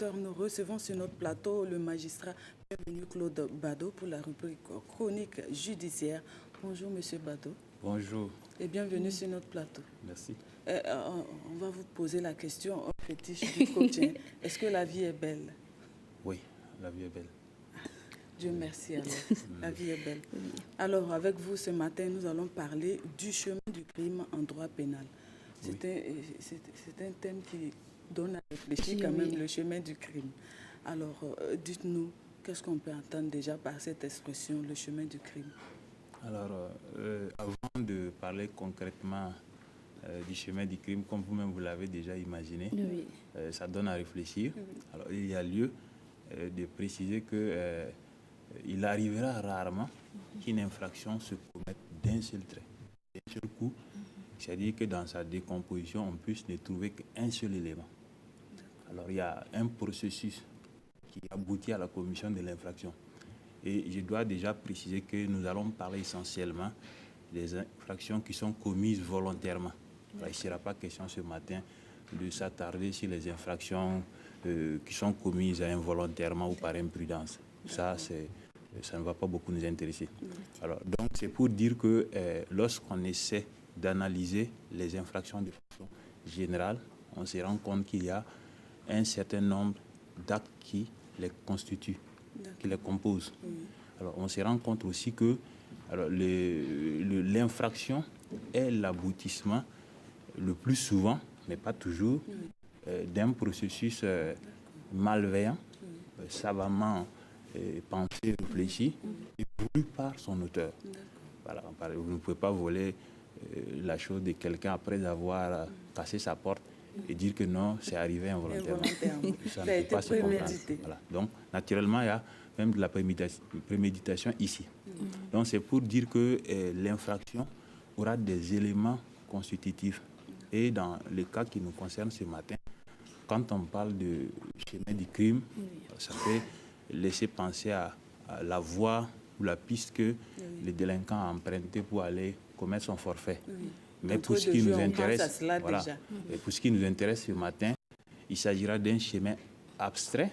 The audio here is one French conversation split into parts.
Nous recevons sur notre plateau le magistrat bienvenu Claude Bado pour la rubrique chronique judiciaire. Bonjour Monsieur Bado. Bonjour. Et bienvenue sur notre plateau. Merci. On va vous poser la question, un fétiche du quotidien. Est-ce que la vie est belle? Oui, la vie est belle. Dieu merci alors, la vie est belle. Alors avec vous ce matin, nous allons parler du chemin du crime en droit pénal. C'est un thème qui donne à réfléchir quand même, le chemin du crime. Alors dites-nous, qu'est-ce qu'on peut entendre déjà par cette expression, le chemin du crime? Alors, avant de parler concrètement du chemin du crime, comme vous-même vous l'avez déjà imaginé, ça donne à réfléchir. Alors, il y a lieu de préciser que il arrivera rarement qu'une infraction se commette d'un seul trait, d'un seul coup. C'est-à-dire que dans sa décomposition, on puisse ne trouver qu'un seul élément. Alors, il y a un processus qui aboutit à la commission de l'infraction. Et je dois déjà préciser que nous allons parler essentiellement des infractions qui sont commises volontairement. Alors, il ne sera pas question ce matin de s'attarder sur les infractions qui sont commises involontairement ou par imprudence. Ça ne va pas beaucoup nous intéresser. Alors, donc, c'est pour dire que lorsqu'on essaie d'analyser les infractions de façon générale, on se rend compte qu'il y a un certain nombre d'actes qui les constituent, qui les composent. Alors, on se rend compte aussi que l'infraction est l'aboutissement, le plus souvent, mais pas toujours, d'un processus malveillant, savamment pensé, réfléchi, et voulu par son auteur. Voilà, vous ne pouvez pas voler la chose de quelqu'un après avoir cassé sa porte et dire que non, c'est arrivé involontairement. Ça ne peut pas se comprendre. Voilà. Donc, naturellement, il y a même de la préméditation ici. Donc, c'est pour dire que l'infraction aura des éléments constitutifs. Et dans le cas qui nous concerne ce matin, quand on parle de chemin du crime, ça peut laisser penser à la voie ou la piste que le délinquant a empruntée pour aller commettre son forfait. Mais pour ce qui nous intéresse, et pour ce qui nous intéresse ce matin, il s'agira d'un chemin abstrait.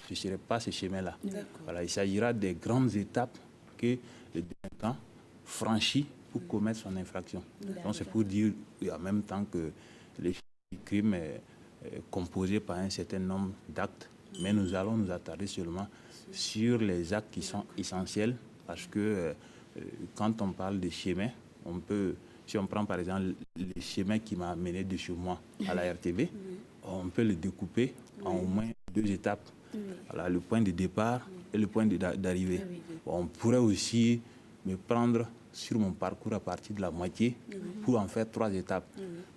Ce ne serait pas ce chemin-là. Voilà, il s'agira des grandes étapes que le délinquant franchit pour commettre son infraction. Donc c'est pour dire en même temps que le crime est composé par un certain nombre d'actes, mais nous allons nous attarder seulement sur les actes qui sont essentiels, parce que quand on parle de chemin, on peut, si on prend par exemple le chemin qui m'a mené de chez moi à la RTB, on peut le découper en au moins 2 étapes. Voilà, le point de départ et le point d'arrivée. On pourrait aussi me prendre sur mon parcours à partir de la moitié pour en faire 3 étapes.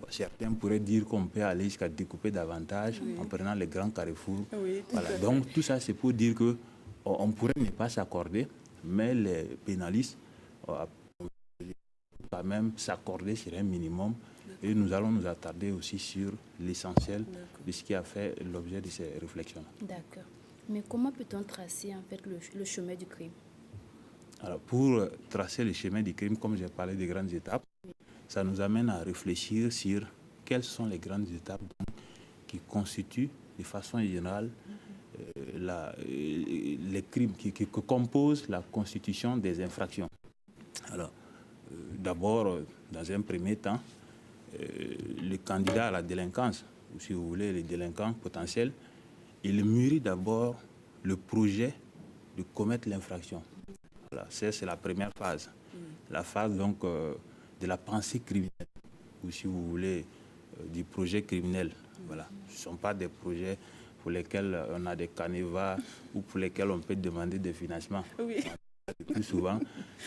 Certains pourraient dire qu'on peut aller jusqu'à découper davantage en prenant les grands carrefours. Voilà. Donc tout ça, c'est pour dire qu'on pourrait ne pas s'accorder, mais les pénalistes quand même s'accorder sur un minimum. Et nous allons nous attarder aussi sur l'essentiel de ce qui a fait l'objet de ces réflexions. D'accord. Mais comment peut-on tracer en fait le chemin du crime? Alors, pour tracer le chemin du crime, comme j'ai parlé des grandes étapes, ça nous amène à réfléchir sur quelles sont les grandes étapes qui constituent de façon générale les crimes qui composent la constitution des infractions. Alors, d'abord, dans un premier temps, le candidat à la délinquance, ou si vous voulez, les délinquants potentiels, il mûrit d'abord le projet de commettre l'infraction. Voilà, c'est la première phase. La phase donc de la pensée criminelle, ou si vous voulez, du projet criminel. Voilà. Ce ne sont pas des projets pour lesquels on a des canevas ou pour lesquels on peut demander des financements. Le plus souvent,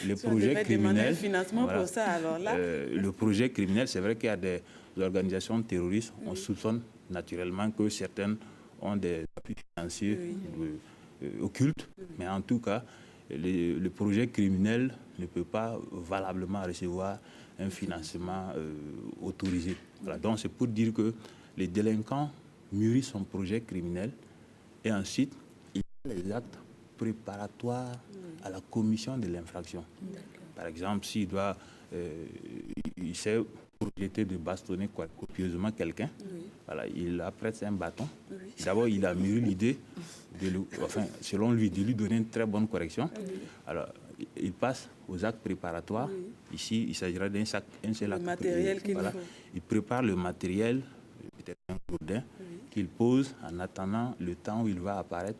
le projet criminel, voilà, pour ça, alors là... le projet criminel, c'est vrai qu'il y a des organisations terroristes. On soupçonne naturellement que certaines ont des appuis financiers occultes, mais en tout cas, le projet criminel ne peut pas valablement recevoir un financement autorisé. Voilà. Donc c'est pour dire que les délinquants mûrit son projet criminel et ensuite il y a les actes préparatoires à la commission de l'infraction. Par exemple, s'il doit, il s'est projeté de bastonner copieusement quelqu'un, voilà, il apprête un bâton D'abord, il a mûri l'idée, selon lui, de lui donner une très bonne correction. Alors, il passe aux actes préparatoires. Ici, il s'agira d'un seul acte. Matériel qu'il faut. Il prépare le matériel, peut-être un gourdin, qu'il pose en attendant le temps où il va apparaître.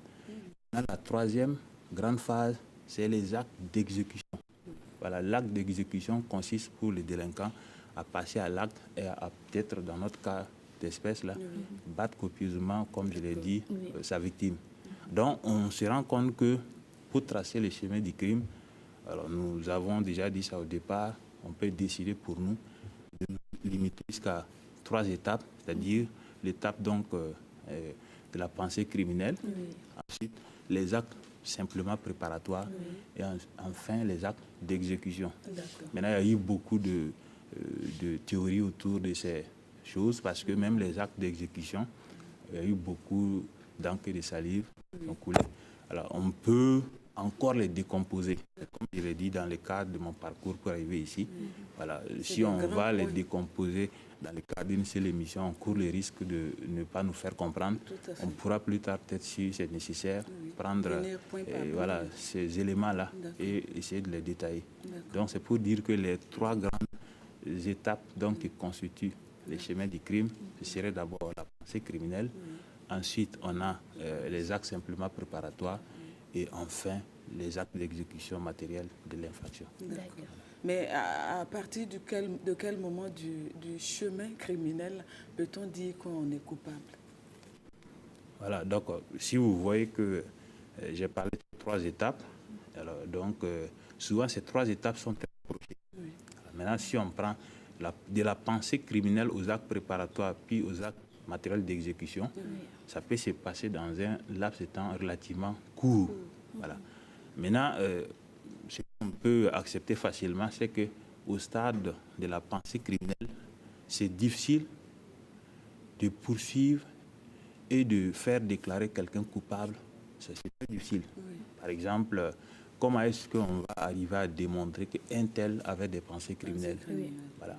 Dans la troisième grande phase, c'est les actes d'exécution. Voilà, l'acte d'exécution consiste pour les délinquants à passer à l'acte et à peut-être, dans notre cas d'espèce, là, battre copieusement, comme je l'ai dit, sa victime. Donc, on se rend compte que pour tracer le chemin du crime, alors nous avons déjà dit ça au départ, on peut décider pour nous de nous limiter jusqu'à 3 étapes, c'est-à-dire l'étape donc de la pensée criminelle, ensuite les actes simplement préparatoires et enfin les actes d'exécution. Maintenant, il y a eu beaucoup de théories autour de ces choses parce que même les actes d'exécution, il y a eu beaucoup d'encre et de salive qui ont coulé. Alors, on peut encore les décomposer. Comme je l'ai dit dans le cadre de mon parcours pour arriver ici, voilà, si on va les décomposer dans le cadre d'une seule émission, on court le risque de ne pas nous faire comprendre. On pourra plus tard, peut-être si c'est nécessaire, prendre voilà, ces éléments-là et essayer de les détailler. Donc c'est pour dire que les 3 grandes étapes donc, qui constituent les chemins du crime, ce serait d'abord la pensée criminelle, ensuite on a les actes simplement préparatoires et enfin les actes d'exécution matérielle de l'infraction. D'accord. Mais à partir de quel moment du chemin criminel peut-on dire qu'on est coupable? Voilà, donc si vous voyez que j'ai parlé de 3 étapes, alors, donc souvent ces 3 étapes sont très proches. Maintenant, si on prend de la pensée criminelle aux actes préparatoires puis aux actes matériels d'exécution, ça peut se passer dans un laps de temps relativement court. Voilà. Maintenant, ce qu'on peut accepter facilement, c'est qu'au stade de la pensée criminelle, c'est difficile de poursuivre et de faire déclarer quelqu'un coupable. C'est très difficile. Par exemple, comment est-ce qu'on va arriver à démontrer qu'un tel avait des pensées criminelles? Voilà.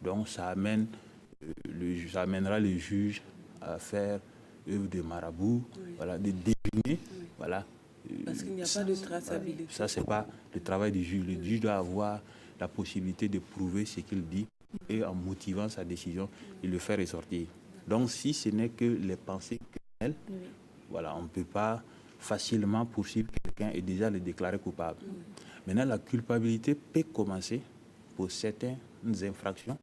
Donc, ça amènera le juge à faire œuvre de marabout, voilà, de deviner, voilà. Parce qu'il n'y a pas de traçabilité. Ça, ce n'est pas le travail du juge. Le juge doit avoir la possibilité de prouver ce qu'il dit et en motivant sa décision, il le fait ressortir. Donc, si ce n'est que les pensées criminelles, voilà, on ne peut pas facilement poursuivre quelqu'un et déjà le déclarer coupable. Maintenant, la culpabilité peut commencer pour certaines infractions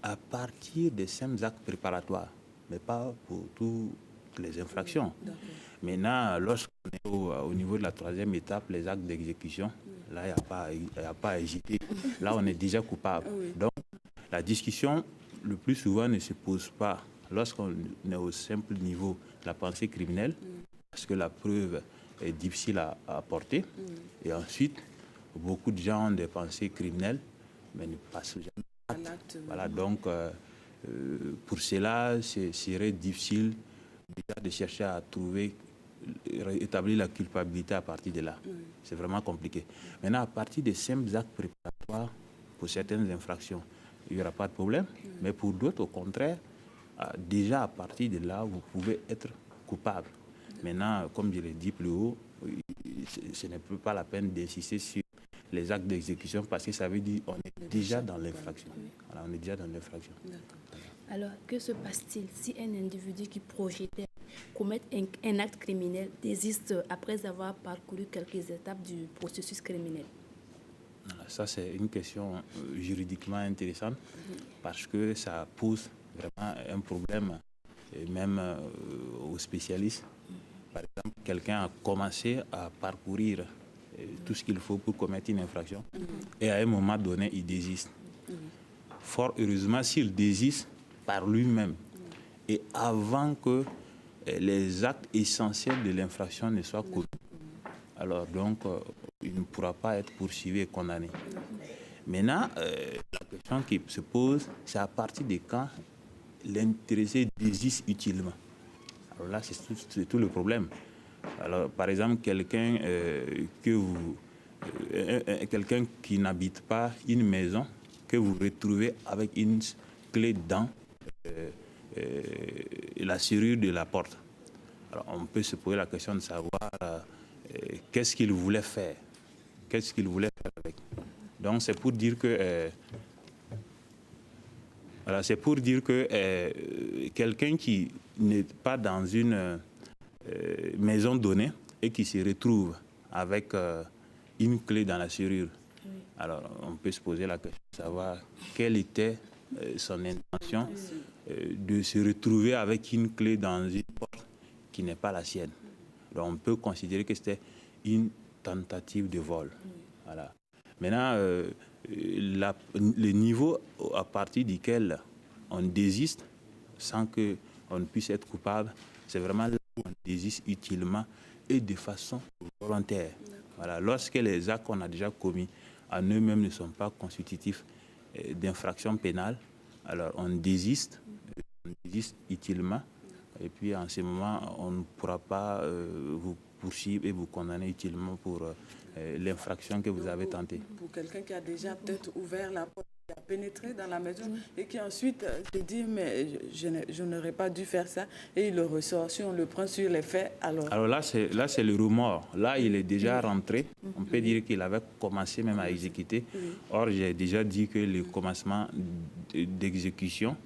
à partir des simples actes préparatoires, mais pas pour toutes les infractions. Maintenant, lorsqu'on est au niveau de la 3e étape, les actes d'exécution, là, il n'y a pas à hésiter. Là, on est déjà coupable. Donc, la discussion, le plus souvent, ne se pose pas lorsqu'on est au simple niveau de la pensée criminelle, parce que la preuve est difficile à apporter. Et ensuite, beaucoup de gens ont des pensées criminelles, mais ne passent jamais à l'acte. Voilà, donc, pour cela, ce serait difficile déjà de chercher à établir la culpabilité à partir de là. C'est vraiment compliqué. Maintenant, à partir des simples actes préparatoires, pour certaines infractions, il n'y aura pas de problème. Mais pour d'autres, au contraire, déjà à partir de là, vous pouvez être coupable. Maintenant, comme je l'ai dit plus haut, ce n'est pas la peine d'insister sur les actes d'exécution parce que ça veut dire qu'on est déjà dans l'infraction. Voilà, on est déjà dans l'infraction. Alors, que se passe-t-il si un individu qui projetait commettre un acte criminel désiste après avoir parcouru quelques étapes du processus criminel? Ça, c'est une question juridiquement intéressante parce que ça pose vraiment un problème, même aux spécialistes. Par exemple, quelqu'un a commencé à parcourir tout ce qu'il faut pour commettre une infraction et à un moment donné, il désiste. Fort heureusement, s'il désiste par lui-même et avant que les actes essentiels de l'infraction ne soient connus, alors donc il ne pourra pas être poursuivi et condamné. Maintenant, la question qui se pose, c'est à partir de quand l'intéressé désiste utilement. Alors là, c'est tout le problème. Alors, par exemple, quelqu'un qui n'habite pas une maison, que vous retrouvez avec une clé dans la serrure de la porte. Alors, on peut se poser la question de savoir qu'est-ce qu'il voulait faire. Qu'est-ce qu'il voulait faire avec. Donc, c'est pour dire que... voilà, c'est pour dire que quelqu'un qui n'est pas dans une maison donnée et qui se retrouve avec une clé dans la serrure, alors on peut se poser la question de savoir quelle était son intention de se retrouver avec une clé dans une porte qui n'est pas la sienne. Donc on peut considérer que c'était une tentative de vol. Voilà. Maintenant, le niveau à partir duquel on désiste sans qu'on ne puisse être coupable, c'est vraiment là où on désiste utilement et de façon volontaire. Voilà. Lorsque les actes qu'on a déjà commis en eux-mêmes ne sont pas constitutifs d'infraction pénale, alors on désiste utilement et puis en ce moment, on ne pourra pas vous poursuivre et vous condamner utilement pour l'infraction que vous avez tentée. Pour quelqu'un qui a déjà peut-être ouvert la porte, qui a pénétré dans la maison et qui ensuite se dit mais je n'aurais pas dû faire ça et il le ressort. Si on le prend sur les faits, alors là, c'est le remords. Là, il est déjà rentré. On peut dire qu'il avait commencé même à exécuter. Or, j'ai déjà dit que le commencement d'exécution,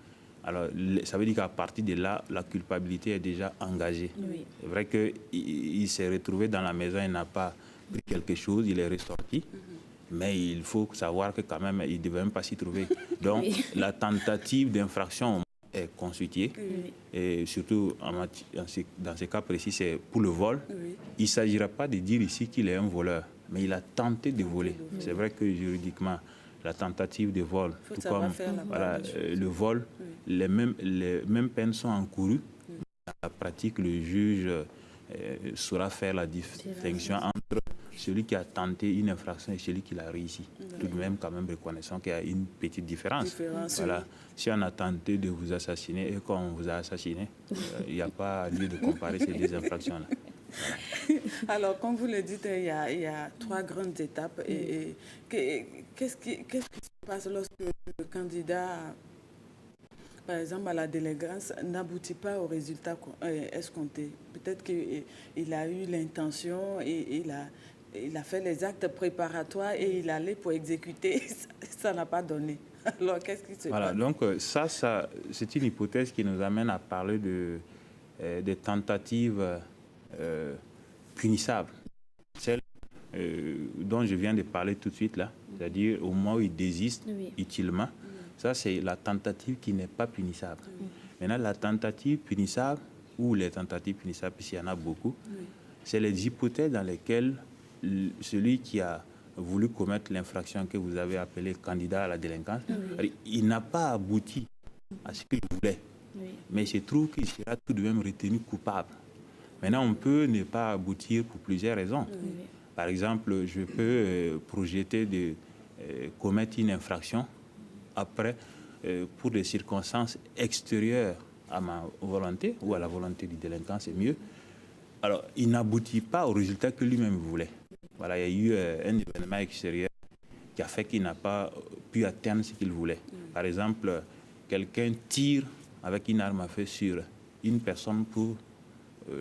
alors ça veut dire qu'à partir de là, la culpabilité est déjà engagée. C'est vrai qu'il s'est retrouvé dans la maison, il n'a pas pris quelque chose, il est ressorti. Mais il faut savoir que quand même, il ne devait même pas s'y trouver. Donc, la tentative d'infraction est constituée. Et surtout, dans ce cas précis, c'est pour le vol. Il ne s'agira pas de dire ici qu'il est un voleur, mais il a tenté de voler. C'est vrai que juridiquement, la tentative de vol, tout comme le vol, les mêmes peines sont encourues. Dans la pratique, le juge saura faire la distinction entre celui qui a tenté une infraction et celui qui l'a réussi. Tout de même, quand même, reconnaissant qu'il y a une petite différence. Voilà. Si on a tenté de vous assassiner et qu'on vous a assassiné, il n'y a pas lieu de comparer ces deux infractions-là. Voilà. Alors, comme vous le dites, il y a 3 grandes étapes. Et qu'est-ce qui se passe lorsque le candidat, par exemple, à la déléguance, n'aboutit pas au résultat escompté? Peut-être qu'il a eu l'intention et il a fait les actes préparatoires et il allait pour exécuter. Ça n'a pas donné. Alors, qu'est-ce qui se passe? Donc, ça, c'est une hypothèse qui nous amène à parler des tentatives punissables. Celle dont je viens de parler tout de suite, là, c'est-à-dire au moment où il désiste utilement. Ça, c'est la tentative qui n'est pas punissable. Maintenant, la tentative punissable, ou les tentatives punissables, puisqu'il y en a beaucoup, c'est les hypothèses dans lesquelles celui qui a voulu commettre l'infraction que vous avez appelée candidat à la délinquance, il n'a pas abouti à ce qu'il voulait. Mais il se trouve qu'il sera tout de même retenu coupable. Maintenant, on peut ne pas aboutir pour plusieurs raisons. Par exemple, je peux projeter de commettre une infraction après, pour des circonstances extérieures à ma volonté ou à la volonté du délinquant, c'est mieux. Alors, il n'aboutit pas au résultat que lui-même voulait. Voilà, il y a eu un événement extérieur qui a fait qu'il n'a pas pu atteindre ce qu'il voulait. Par exemple, quelqu'un tire avec une arme à feu sur une personne pour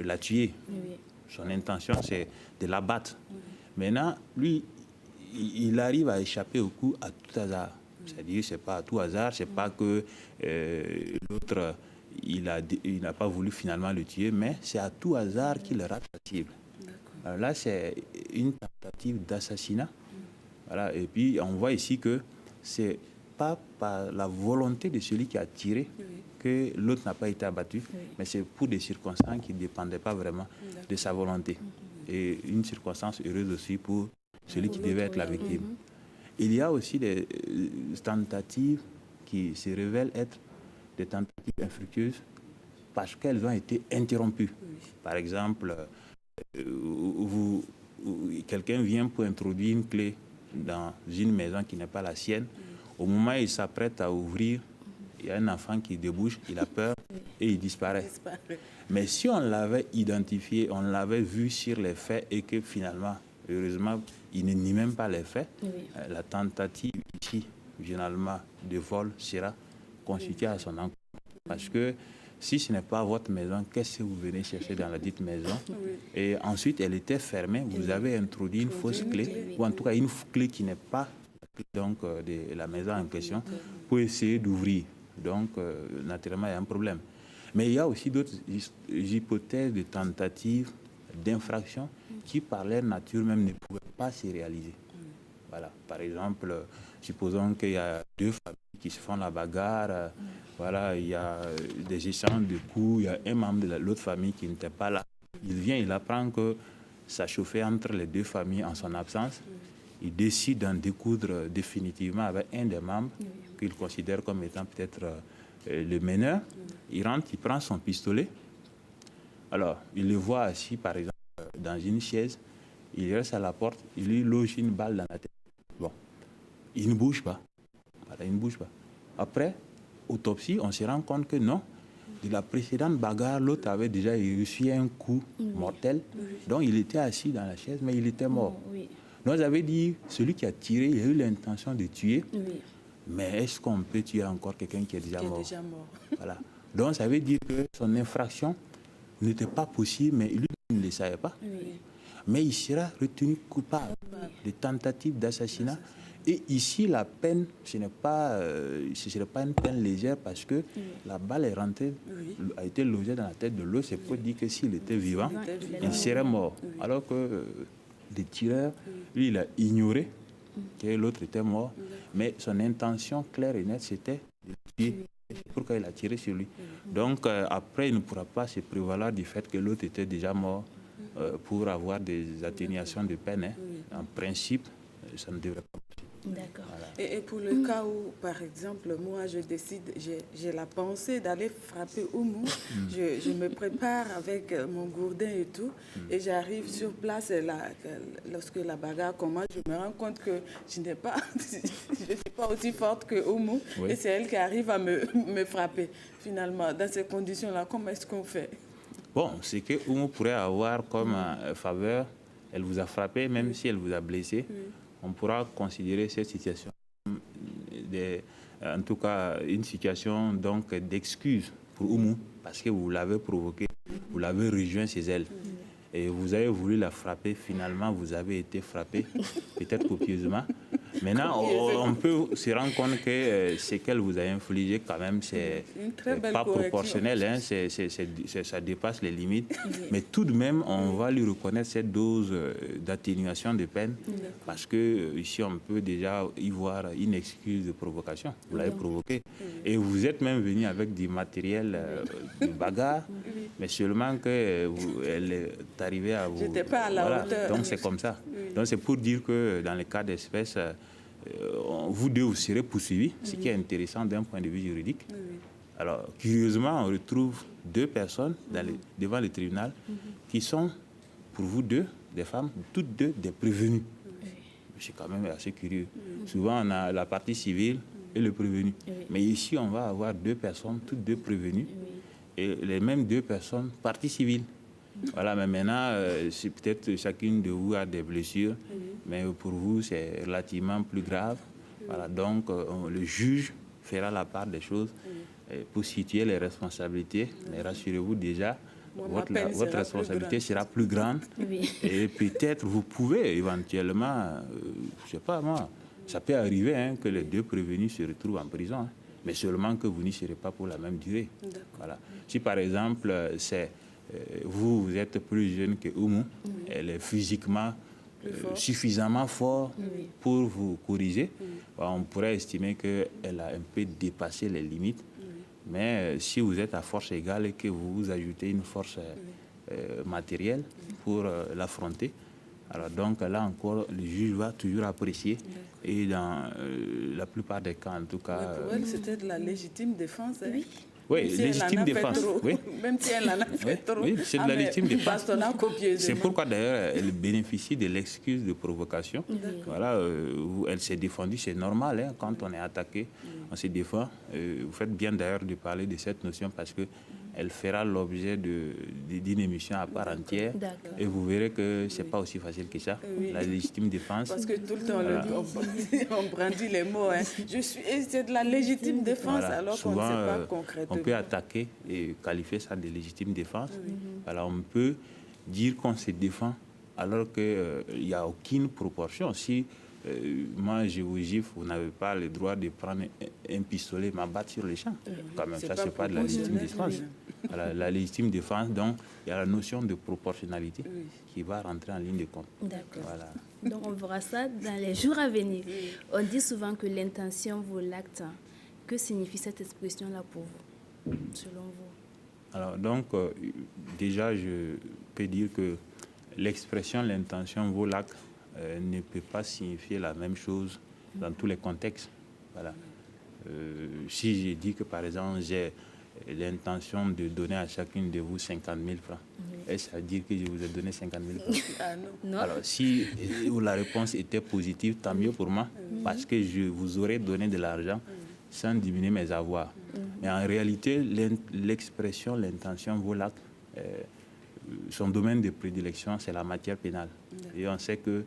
la tuer. Son intention, c'est de l'abattre. Maintenant, lui, il arrive à échapper au coup à tout hasard. C'est-à-dire, ce n'est pas à tout hasard, ce n'est pas que l'autre, il n'a pas voulu finalement le tuer, mais c'est à tout hasard qu'il rate la cible. Alors là, c'est une tentative d'assassinat. Voilà. Et puis, on voit ici que ce n'est pas par la volonté de celui qui a tiré que l'autre n'a pas été abattu, mais c'est pour des circonstances qui ne dépendaient pas vraiment de sa volonté. Et une circonstance heureuse aussi pour celui qui devait être la victime. Il y a aussi des tentatives qui se révèlent être des tentatives infructueuses parce qu'elles ont été interrompues. Par exemple, quelqu'un vient pour introduire une clé dans une maison qui n'est pas la sienne. Au moment où il s'apprête à ouvrir, il y a un enfant qui débouche, il a peur et il disparaît. Mais si on l'avait identifié, on l'avait vu sur les faits et que finalement, heureusement, il ne nie même pas les faits, la tentative ici, généralement, de vol sera constituée à son encontre. Parce que si ce n'est pas votre maison, qu'est-ce que vous venez chercher dans la dite maison? Et ensuite, elle était fermée. Vous avez introduit une fausse clé, ou en tout cas une clé qui n'est pas la clé donc, de la maison en question, pour essayer d'ouvrir. Donc, naturellement, il y a un problème. Mais il y a aussi d'autres hypothèses de tentatives d'infraction qui, par leur nature même, ne pouvaient pas se réaliser. Voilà. Par exemple, supposons qu'il y a deux familles qui se font la bagarre, voilà, il y a des échanges de coups, il y a un membre de l'autre famille qui n'était pas là. Il vient, il apprend que ça chauffait entre les deux familles en son absence. Il décide d'en découdre définitivement avec un des membres qu'il considère comme étant peut-être le meneur. Il rentre, il prend son pistolet. Alors, il le voit assis, par exemple, dans une chaise. Il reste à la porte, il lui loge une balle dans la tête. Bon, il ne bouge pas. Voilà, il ne bouge pas. Après, autopsie, on se rend compte que non. De la précédente bagarre, l'autre avait déjà reçu un coup mortel. Donc, il était assis dans la chaise, mais il était mort. Donc, ça veut dire, celui qui a tiré, il a eu l'intention de tuer. Mais est-ce qu'on peut tuer encore quelqu'un qui est déjà mort? Voilà. Donc, ça veut dire que son infraction n'était pas possible, mais lui ne le savait pas. Mais il sera retenu coupable de tentative d'assassinat. Et ici, la peine, ce ne serait pas une peine légère parce que la balle est rentrée, a été logée dans la tête de l'autre. C'est pour dire que s'il était vivant, il serait mort. Alors que le tireur, lui, il a ignoré que l'autre était mort. Mais son intention claire et nette, c'était de tuer. C'est pourquoi il a tiré sur lui. Donc, après, il ne pourra pas se prévaloir du fait que l'autre était déjà mort pour avoir des atténuations de peine. En principe, ça ne devrait pas. D'accord. Voilà. Et pour le cas où, par exemple, moi, je décide, j'ai la pensée d'aller frapper Oumou, je me prépare avec mon gourdin et tout, et j'arrive sur place, et lorsque la bagarre commence, je me rends compte que je ne suis pas aussi forte que Oumou, et c'est elle qui arrive à me frapper. Finalement, dans ces conditions-là, comment est-ce qu'on fait? Bon, c'est que Oumou pourrait avoir comme faveur, elle vous a frappé, même si elle vous a blessé. On pourra considérer cette situation, en tout cas, une situation donc d'excuse pour Oumou, parce que vous l'avez provoqué, vous l'avez rejoint chez elle. Et vous avez voulu la frapper, finalement, vous avez été frappé, peut-être copieusement. Maintenant, on peut se rendre compte que ce qu'elle vous a infligé, quand même, c'est pas proportionnel, hein, ça dépasse les limites. Mais tout de même, on va lui reconnaître cette dose d'atténuation de peine, parce que ici, on peut déjà y voir une excuse de provocation. Vous l'avez provoqué. Et vous êtes même venu avec du matériel de bagarre, mais seulement qu'elle est arrivée à vous... J'étais pas à la hauteur. Donc, c'est comme ça. Donc, c'est pour dire que dans les cas d'espèce, vous deux, vous serez poursuivis, ce qui est intéressant d'un point de vue juridique. Alors, curieusement, on retrouve deux personnes devant le tribunal qui sont, pour vous deux, des femmes, toutes deux des prévenus. C'est quand même assez curieux. Souvent, on a la partie civile et le prévenu. Mais ici, on va avoir deux personnes, toutes deux prévenues, et les mêmes deux personnes, partie civile. Voilà, mais maintenant, c'est peut-être chacune de vous a des blessures, mais pour vous, c'est relativement plus grave. Voilà, donc, le juge fera la part des choses pour situer les responsabilités. Mais rassurez-vous déjà, votre responsabilité sera plus grande. Et peut-être vous pouvez éventuellement, je ne sais pas moi, ça peut arriver que les deux prévenus se retrouvent en prison, mais seulement que vous n'y serez pas pour la même durée. Voilà. Si par exemple, vous êtes plus jeune que Oumou, elle est physiquement suffisamment fort pour vous corriger, on pourrait estimer qu'elle a un peu dépassé les limites. Mais si vous êtes à force égale et que vous ajoutez une force matérielle pour l'affronter, alors donc là encore, le juge va toujours apprécier. Et dans la plupart des cas, en tout cas... Mais pour elle, c'était de la légitime défense. Oui, légitime défense. Même si elle en a fait trop. Oui, c'est de la légitime défense. C'est pourquoi pourquoi d'ailleurs elle bénéficie de l'excuse de provocation. Voilà, elle s'est défendue, c'est normal. Quand on est attaqué, on se défend. Vous faites bien d'ailleurs de parler de cette notion parce que elle fera l'objet d'une émission à part entière. D'accord. Et vous verrez que ce n'est pas aussi facile que ça, la légitime défense. Parce que tout le temps, on brandit les mots. Hein. Et c'est de la légitime défense, Voilà. alors qu'on ne Souvent, sait pas concrètement. on peut attaquer et qualifier ça de légitime défense. Voilà, on peut dire qu'on se défend alors qu'il n'y a aucune proportion. Si moi je vous gifle, vous n'avez pas le droit de prendre un pistolet, m'abattre sur les champs. Quand même, ça, c'est pas de la légitime défense. Voilà, la légitime défense, donc, il y a la notion de proportionnalité qui va rentrer en ligne de compte. D'accord. Voilà. Donc, on verra ça dans les jours à venir. On dit souvent que l'intention vaut l'acte. Que signifie cette expression-là pour vous, selon vous? Alors, donc, déjà, je peux dire que l'expression l'intention vaut l'acte ne peut pas signifier la même chose dans tous les contextes. Voilà. Si j'ai dit que, par exemple, j'ai l'intention de donner à chacune de vous 50 000 francs, est-ce à dire que je vous ai donné 50 000 francs? Ah non. Alors, si la réponse était positive, tant mieux pour moi, parce que je vous aurais donné de l'argent sans diminuer mes avoirs. Mais en réalité, l'expression l'intention vaut l'acte. Son domaine de prédilection, c'est la matière pénale. Et on sait que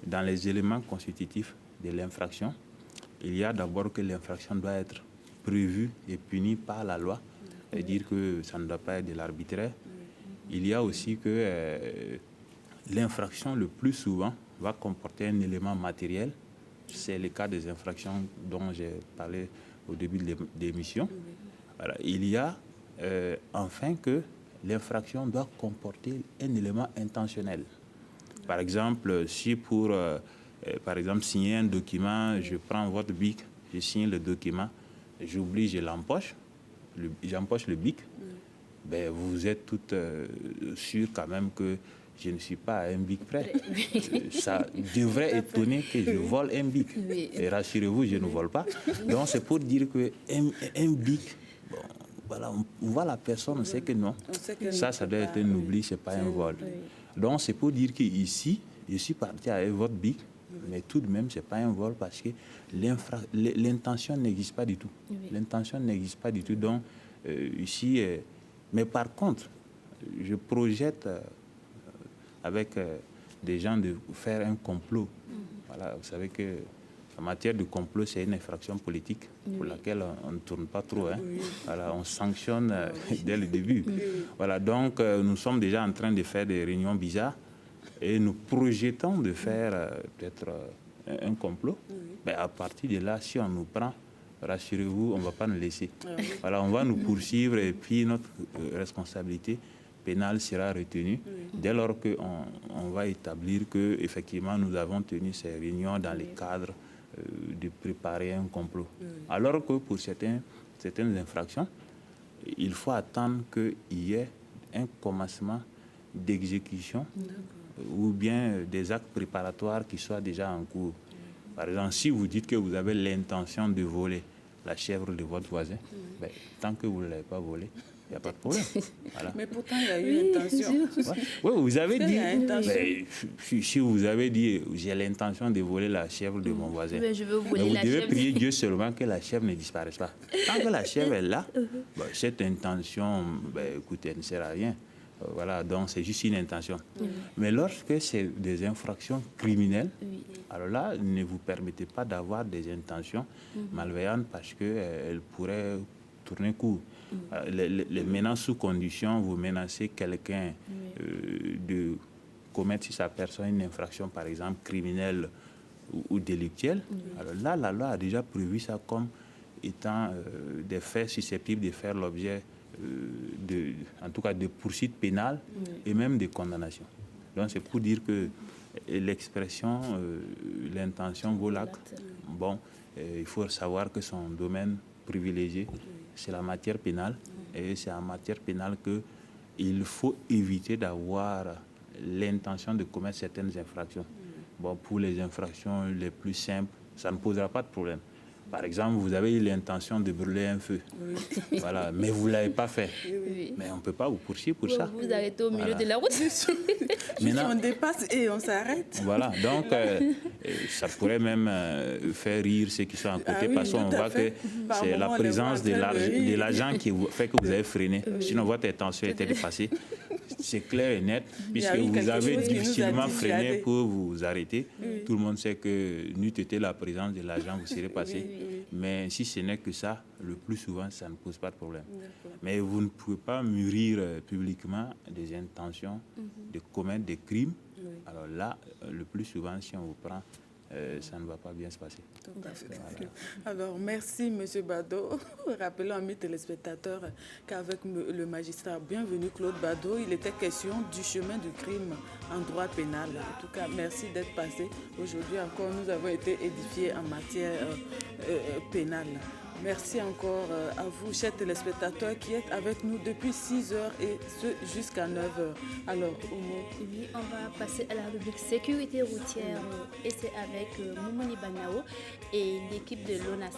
dans les éléments constitutifs de l'infraction, il y a d'abord que l'infraction doit être prévue et punie par la loi, c'est-à-dire que ça ne doit pas être de l'arbitraire. Il y a aussi que l'infraction, le plus souvent, va comporter un élément matériel. C'est le cas des infractions dont j'ai parlé au début de l'émission. Voilà. Il y a enfin que l'infraction doit comporter un élément intentionnel. Par exemple, si pour par exemple, signer un document, je prends votre bic, je signe le document, j'oublie, j'empoche le bic, ben, vous êtes toutes sûres quand même que je ne suis pas à un bic près. Ça devrait étonner que je vole un bic. Et rassurez-vous, je ne vole pas. Donc c'est pour dire qu'un bic, bon, voilà, on voit la personne, on sait que non. Ça doit être un oubli, ce n'est pas un vol. Donc c'est pour dire qu'ici, je suis parti avec votre bic, mais tout de même, ce n'est pas un vol parce que l'intention n'existe pas du tout. L'intention n'existe pas du tout. Donc ici, mais par contre, je projette avec des gens de faire un complot. Voilà, vous savez que en matière de complot, c'est une infraction politique pour laquelle on ne tourne pas trop. Hein. Voilà, on sanctionne dès le début. Voilà, donc nous sommes déjà en train de faire des réunions bizarres et nous projetons de faire peut-être un complot. Mais à partir de là, si on nous prend, rassurez-vous, on ne va pas nous laisser. Voilà, on va nous poursuivre et puis notre responsabilité pénale sera retenue dès lors qu'on va établir qu'effectivement nous avons tenu ces réunions dans le cadre de préparer un complot. Alors que pour certaines infractions, il faut attendre qu'il y ait un commencement d'exécution ou bien des actes préparatoires qui soient déjà en cours. Par exemple, si vous dites que vous avez l'intention de voler la chèvre de votre voisin, ben, tant que vous ne l'avez pas volée, il n'y a pas de problème. Voilà. Mais pourtant, il y a eu intention. Oui, vous avez dit, si vous avez dit, j'ai l'intention de voler la chèvre de mon voisin, mais je veux voler vous la devez chèvre. prier Dieu seulement que la chèvre ne disparaisse pas. Tant que la chèvre est là, cette intention, écoutez, elle ne sert à rien. Voilà, donc c'est juste une intention. Mais lorsque c'est des infractions criminelles, alors là, ne vous permettez pas d'avoir des intentions malveillantes parce qu'elles pourraient tourner court. Les menaces sous condition, vous menacez quelqu'un de commettre sur sa personne une infraction, par exemple, criminelle ou délictuelle. Alors là, la loi a déjà prévu ça comme étant des faits susceptibles de faire l'objet en tout cas de poursuites pénales et même de condamnations. Donc c'est pour dire que l'expression l'intention vaut l'acte. Bon, il faut savoir que son domaine privilégié, c'est la matière pénale. Et c'est en matière pénale qu'il faut éviter d'avoir l'intention de commettre certaines infractions. Bon, pour les infractions les plus simples, ça ne posera pas de problème. Par exemple, vous avez eu l'intention de brûler un feu, voilà, mais vous ne l'avez pas fait. Oui. Mais on ne peut pas vous poursuivre pour ça. Vous arrêtez au milieu Voilà. de la route. Maintenant, on dépasse et on s'arrête. voilà, donc ça pourrait même faire rire ceux qui sont à côté, Ah oui, parce qu'on tout à voit fait. que Par c'est la moments, on les voit présence en de train de rire. l'agent qui fait que vous avez freiné. Sinon, votre intention était de passer. C'est clair et net, puisque eu vous quelque avez chose qui nous a difficilement dissuadés. freiné pour vous arrêter. Tout le monde sait que n'eût été la présence de l'agent, vous serez passé. Mais si ce n'est que ça, le plus souvent, ça ne pose pas de problème. Mais vous ne pouvez pas mûrir publiquement des intentions de commettre des crimes. Alors là, le plus souvent, si on vous prend, ça ne va pas bien se passer. Tout à fait. Voilà. Alors, merci, M. Bado. Rappelons à mes téléspectateurs qu'avec le magistrat bienvenu Claude Bado, il était question du chemin du crime en droit pénal. En tout cas, merci d'être passé. Aujourd'hui encore, nous avons été édifiés en matière pénale. Merci encore à vous, chers téléspectateurs, qui êtes avec nous depuis 6 heures et ce jusqu'à 9 heures. Alors, Oumou. Oui, on va passer à la rubrique sécurité routière et c'est avec Moumouni Banao et l'équipe de l'ONACER.